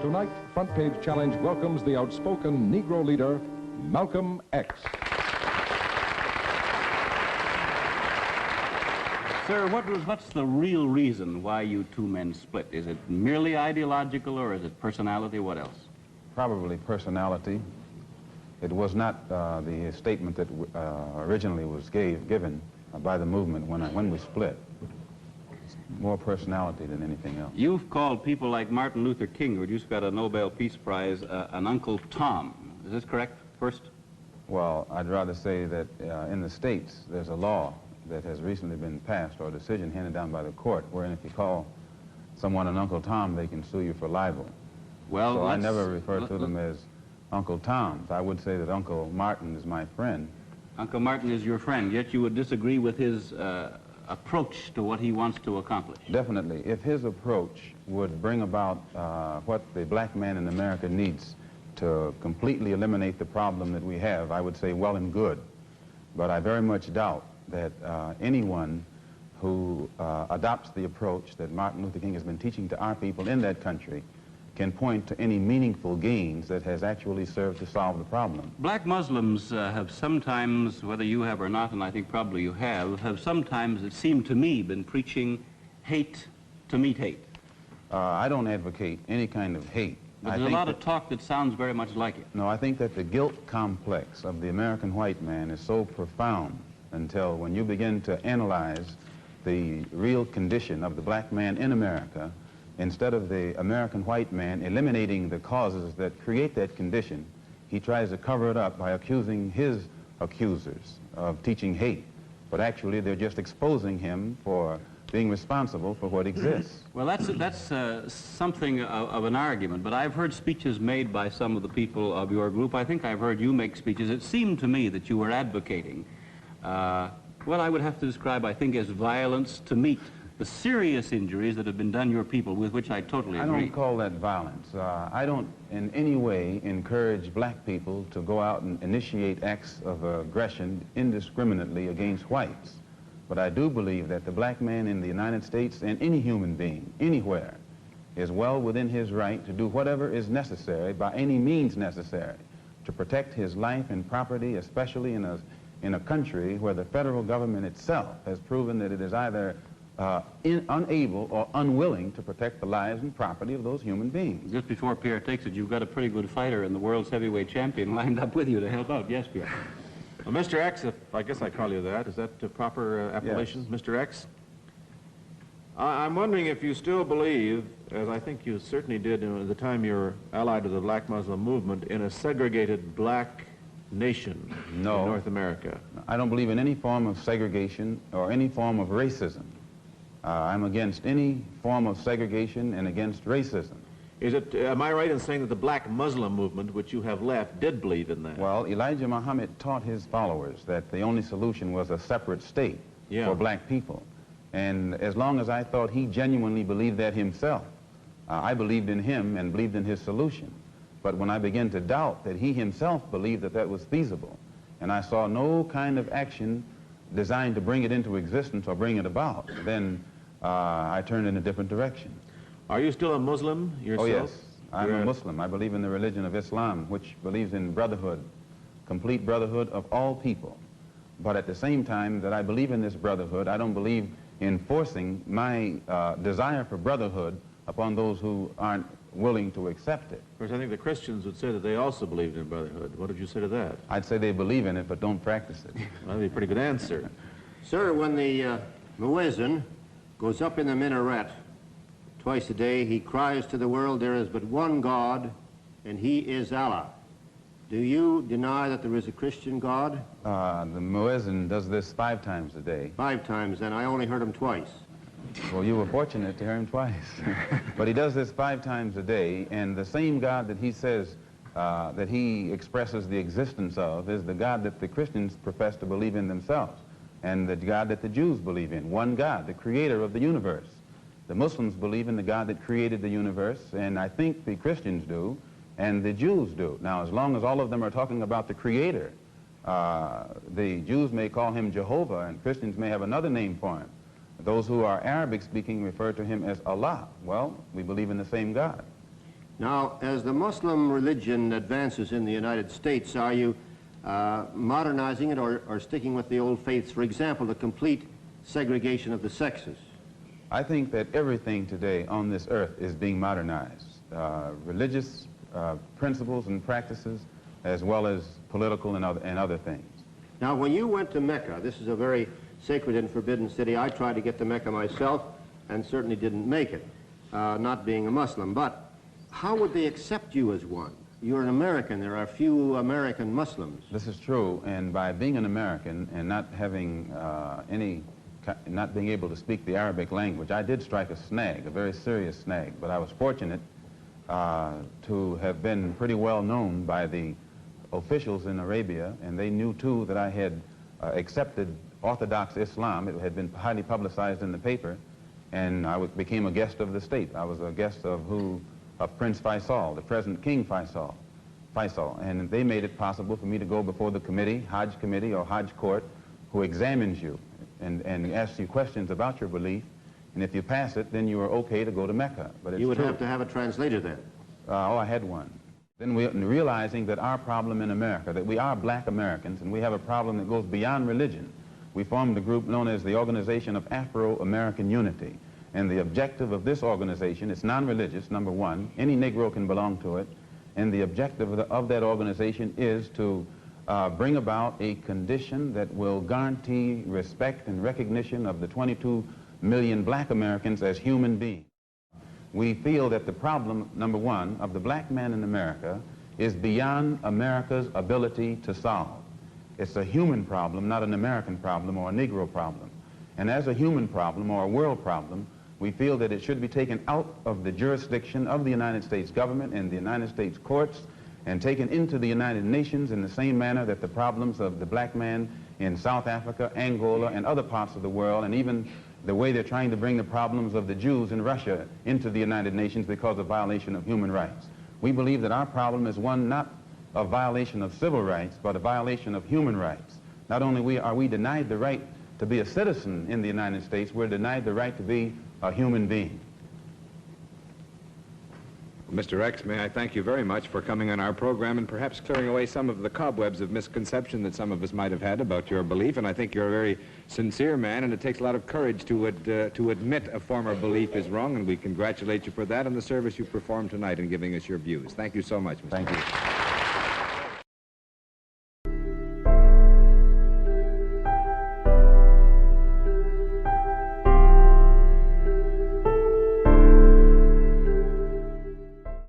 Tonight, Front Page Challenge welcomes the outspoken Negro leader, Malcolm X. Sir, what's the real reason why you two men split? Is it merely ideological, or is it personality? What else? Probably personality. It was not the statement that originally was given by the movement when we split. It's more personality than anything else. You've called people like Martin Luther King, who just got a Nobel Peace Prize, an Uncle Tom. Is this correct, first? Well, I'd rather say that in the States, there's a law that has recently been passed, or a decision handed down by the court, wherein if you call someone an Uncle Tom, they can sue you for libel. Well, so I never refer to them as Uncle Toms. I would say that Uncle Martin is my friend. Uncle Martin is your friend, yet you would disagree with his approach to what he wants to accomplish. Definitely. If his approach would bring about what the black man in America needs to completely eliminate the problem that we have, I would say well and good. But I very much doubt that anyone who adopts the approach that Martin Luther King has been teaching to our people in that country can point to any meaningful gains that has actually served to solve the problem. Black Muslims have sometimes, whether you have or not, and I think probably you have sometimes, it seemed to me, been preaching hate to meet hate. I don't advocate any kind of hate. But there's a lot of talk that sounds very much like it. No, I think that the guilt complex of the American white man is so profound until when you begin to analyze the real condition of the black man in America, instead of the American white man eliminating the causes that create that condition, he tries to cover it up by accusing his accusers of teaching hate. But actually, they're just exposing him for being responsible for what exists. Well, that's something of an argument, but I've heard speeches made by some of the people of your group. I think I've heard you make speeches. It seemed to me that you were advocating what I would have to describe, I think, as violence to meet the serious injuries that have been done your people, with which I totally agree. I don't call that violence. I don't in any way encourage black people to go out and initiate acts of aggression indiscriminately against whites. But I do believe that the black man in the United States, and any human being, anywhere, is well within his right to do whatever is necessary, by any means necessary, to protect his life and property, especially in a country where the federal government itself has proven that it is either unable or unwilling to protect the lives and property of those human beings. Just before Pierre takes it, you've got a pretty good fighter and the world's heavyweight champion lined up with you to help out. Yes, Pierre. Well, Mr. X, if I guess I call you that, is that the proper appellation, Yes. Mr. X? I'm wondering if you still believe, as I think you certainly did at the time you were allied to the black Muslim movement, in a segregated black nation in North America. I don't believe in any form of segregation or any form of racism. I'm against any form of segregation and against racism. Is it, am I right in saying that the black Muslim movement, which you have left, did believe in that? Well, Elijah Muhammad taught his followers that the only solution was a separate state for black people. And as long as I thought he genuinely believed that himself, I believed in him and believed in his solution. But when I began to doubt that he himself believed that that was feasible, and I saw no kind of action designed to bring it into existence or bring it about, then I turned in a different direction. Are you still a Muslim yourself? Oh, yes. I'm a Muslim. I believe in the religion of Islam, which believes in brotherhood, complete brotherhood of all people. But at the same time that I believe in this brotherhood, I don't believe in forcing my desire for brotherhood upon those who aren't willing to accept it. Of course, I think the Christians would say that they also believed in brotherhood. What did you say to that? I'd say they believe in it, but don't practice it. Well, that'd be a pretty good answer. Sir, when the muezzin goes up in the minaret twice a day, he cries to the world, there is but one God, and he is Allah. Do you deny that there is a Christian God? The muezzin does this 5 times a day. 5 times, and I only heard him twice. Well, you were fortunate to hear him twice. But he does this 5 times a day, and the same God that he says that he expresses the existence of is the God that the Christians profess to believe in themselves, and the God that the Jews believe in. One God, the creator of the universe. The Muslims believe in the God that created the universe, and I think the Christians do, and the Jews do. Now, as long as all of them are talking about the creator, the Jews may call him Jehovah, and Christians may have another name for him. Those who are Arabic speaking refer to him as Allah. Well, we believe in the same God. Now, as the Muslim religion advances in the United States, are you modernizing it or sticking with the old faiths? For example, the complete segregation of the sexes. I think that everything today on this earth is being modernized. Religious principles and practices, as well as political and other things. Now, when you went to Mecca, this is a very sacred and forbidden city. I tried to get to Mecca myself and certainly didn't make it, not being a Muslim. But how would they accept you as one? You're an American. There are few American Muslims. This is true, and by being an American and not having not being able to speak the Arabic language, I did strike a snag, a very serious snag, but I was fortunate to have been pretty well known by the officials in Arabia, and they knew too that I had accepted Orthodox Islam. It had been highly publicized in the paper, and I became a guest of the state. I was a guest of Prince Faisal, the present King Faisal, and they made it possible for me to go before the committee, Hajj committee or Hajj court, who examines you and asks you questions about your belief, and if you pass it, then you are okay to go to Mecca. But it's you would true. have to have a translator then. Oh, I had one. Then realizing that our problem in America, that we are black Americans, and we have a problem that goes beyond religion, we formed a group known as the Organization of Afro-American Unity. And the objective of this organization, it's non-religious, number one. Any Negro can belong to it. And the objective of that organization is to bring about a condition that will guarantee respect and recognition of the 22 million black Americans as human beings. We feel that the problem, number one, of the black man in America is beyond America's ability to solve. It's a human problem, not an American problem or a Negro problem. And as a human problem or a world problem, we feel that it should be taken out of the jurisdiction of the United States government and the United States courts and taken into the United Nations in the same manner that the problems of the black man in South Africa, Angola, and other parts of the world, and even the way they're trying to bring the problems of the Jews in Russia into the United Nations because of violation of human rights. We believe that our problem is one not of violation of civil rights, but a violation of human rights. Not only are we denied the right to be a citizen in the United States, we're denied the right to be a human being. Mr. X, may I thank you very much for coming on our program and perhaps clearing away some of the cobwebs of misconception that some of us might have had about your belief. And I think you're a very sincere man, and it takes a lot of courage to admit a former belief is wrong, and we congratulate you for that and the service you performed tonight in giving us your views. Thank you so much, Mr. Thank you.